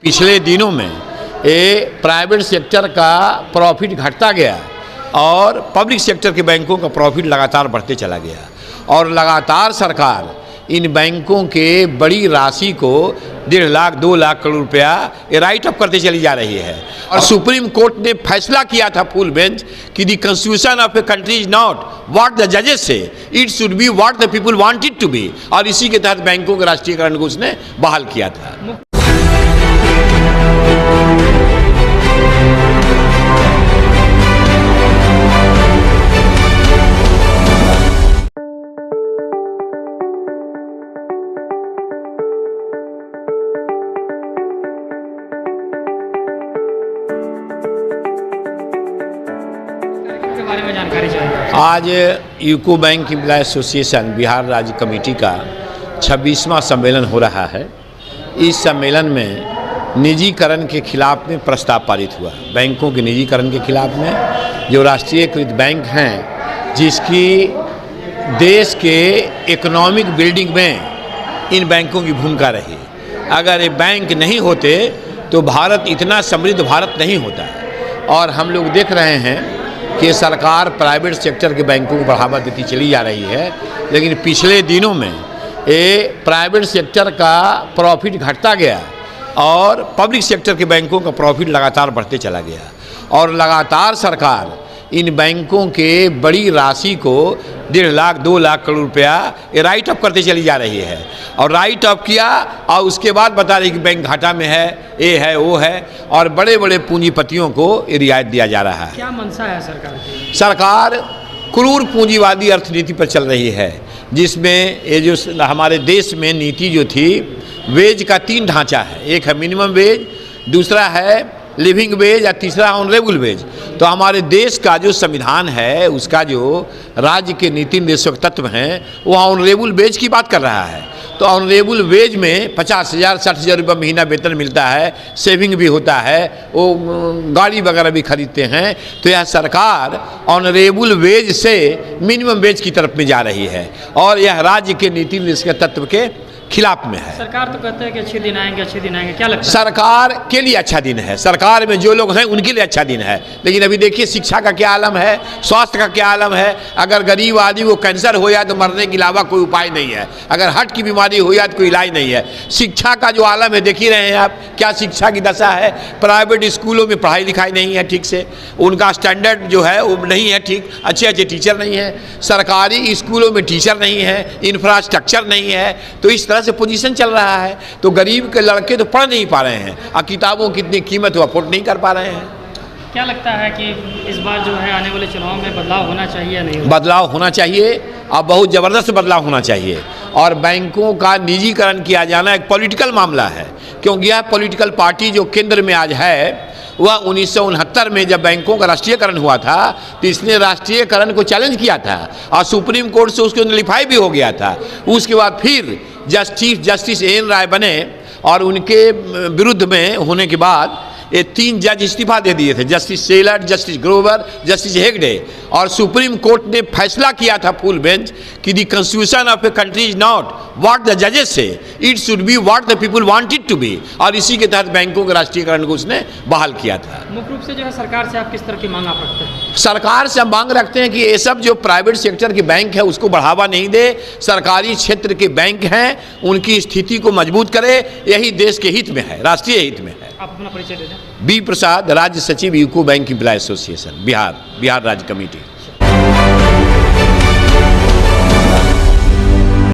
पिछले दिनों में प्राइवेट सेक्टर का प्रॉफिट घटता गया और पब्लिक सेक्टर के बैंकों का प्रॉफिट लगातार बढ़ते चला गया और लगातार सरकार इन बैंकों के बड़ी राशि को 1.5 लाख 2 लाख करोड़ रुपया राइट अप करते चली जा रही है। और सुप्रीम कोर्ट ने फैसला किया था फुल बेंच कि the constitution of a country is not what the जजेस say, it should be what the people want it to be. और इसी के तहत बैंकों के राष्ट्रीयकरण को उसने बहाल किया था। बारे में जानकारी चाहिए। आज UCO bank employ association Bihar राज्य कमेटी का 26वां सम्मेलन हो रहा है। इस सम्मेलन में निजीकरण के खिलाफ में प्रस्ताव पारित हुआ। बैंकों के निजीकरण के खिलाफ में जो राष्ट्रीयकृत बैंक हैं, जिसकी देश के इकोनॉमिक बिल्डिंग में इन बैंकों की भूमिका रही। अगर ये बैंक नहीं होते तो भारत इतना समृद्ध भारत नहीं होता। और हम लोग देख रहे हैं कि सरकार प्राइवेट सेक्टर के बैंकों को बढ़ावा देती चली जा रही है, लेकिन पिछले दिनों में प्राइवेट सेक्टर का प्रॉफिट घटता गया और पब्लिक सेक्टर के बैंकों का प्रॉफिट लगातार बढ़ते चला गया। और लगातार सरकार इन बैंकों के बड़ी राशि को 1.5 लाख 2 लाख करोड़ रुपया राइट अप करते चली जा रही है। और राइट अप किया और उसके बाद बता रही कि बैंक घाटा में है, ये है वो है, और बड़े बड़े पूंजीपतियों को रियायत दिया जा रहा है। क्या मंशा है सरकार की? सरकार क्रूर पूंजीवादी अर्थनीति पर चल रही है, जिसमें ये जो हमारे देश में नीति जो थी, वेज का 3 ढांचा है। एक है मिनिमम वेज, दूसरा है लिविंग वेज और तीसरा ऑनरेबल वेज। तो हमारे देश का जो संविधान है, उसका जो राज्य के नीति निर्देशक तत्व हैं, वो ऑनरेबल वेज की बात कर रहा है। तो ऑनरेबल वेज में 50,000 60,000 रुपये महीना वेतन मिलता है, सेविंग भी होता है, वो गाड़ी वगैरह भी खरीदते हैं। तो यह सरकार ऑनरेबल वेज से मिनिमम वेज की तरफ में जा रही है और यह राज्य के नीति निर्देशक तत्व के खिलाफ में है। सरकार तो कहते हैं कि अच्छे दिन आएंगे, अच्छे दिन आएंगे। क्या लगता है? सरकार के लिए अच्छा दिन है, सरकार में जो लोग हैं उनके लिए अच्छा दिन है। लेकिन अभी देखिए शिक्षा का क्या आलम है, स्वास्थ्य का क्या आलम है। अगर गरीब आदमी को कैंसर हो जाए तो मरने के अलावा कोई उपाय नहीं है। अगर हार्ट की बीमारी हो जाए तो कोई इलाज नहीं है। शिक्षा का जो आलम है, देख ही रहे हैं आप क्या शिक्षा की दशा है। प्राइवेट स्कूलों में पढ़ाई लिखाई नहीं है ठीक से, उनका स्टैंडर्ड जो है वो नहीं है ठीक, अच्छे टीचर नहीं है। सरकारी स्कूलों में टीचर नहीं है, इंफ्रास्ट्रक्चर नहीं है। तो इस तरह से पोजीशन चल रहा है। तो गरीब के लड़के तो पढ़ नहीं पा रहे हैं और किताबों की इतनी कीमत वो अफोर्ड नहीं कर पा रहे हैं। क्या लगता है कि इस बार जो है आने वाले चुनाव में बदलाव होना चाहिए या नहीं? बदलाव होना चाहिए और बहुत ज़बरदस्त बदलाव होना चाहिए। और बैंकों का निजीकरण किया जाना एक पॉलिटिकल मामला है, क्योंकि यह पॉलिटिकल पार्टी जो केंद्र में आज है, वह 1969 में जब बैंकों का राष्ट्रीयकरण हुआ था तो इसने राष्ट्रीयकरण को चैलेंज किया था और सुप्रीम कोर्ट से उसको नलिफाई भी हो गया था। उसके बाद फिर जस्टिस एन राय बने और उनके विरुद्ध में होने के बाद ये 3 जज इस्तीफा दे दिए थे, justice Shelat, justice Grover, justice Hegde. और सुप्रीम कोर्ट ने फैसला किया था फुल बेंच कि the constitution of a country is not what the जजेस say, it should be what the people want it to be. और इसी के तहत बैंकों के राष्ट्रीयकरण को उसने बहाल किया था। मुख्य रूप से जो है सरकार से आप किस तरह की मांग आप रखते हैं? सरकार से हम मांग रखते हैं कि ये सब जो प्राइवेट सेक्टर के बैंक है उसको बढ़ावा नहीं दे, सरकारी क्षेत्र के बैंक हैं उनकी स्थिति को मजबूत करे। यही देश के हित में है, राष्ट्रीय हित में है। आप अपना परिचय दे दें। बी प्रसाद, राज्य सचिव UCO bank employ association Bihar राज्य कमेटी।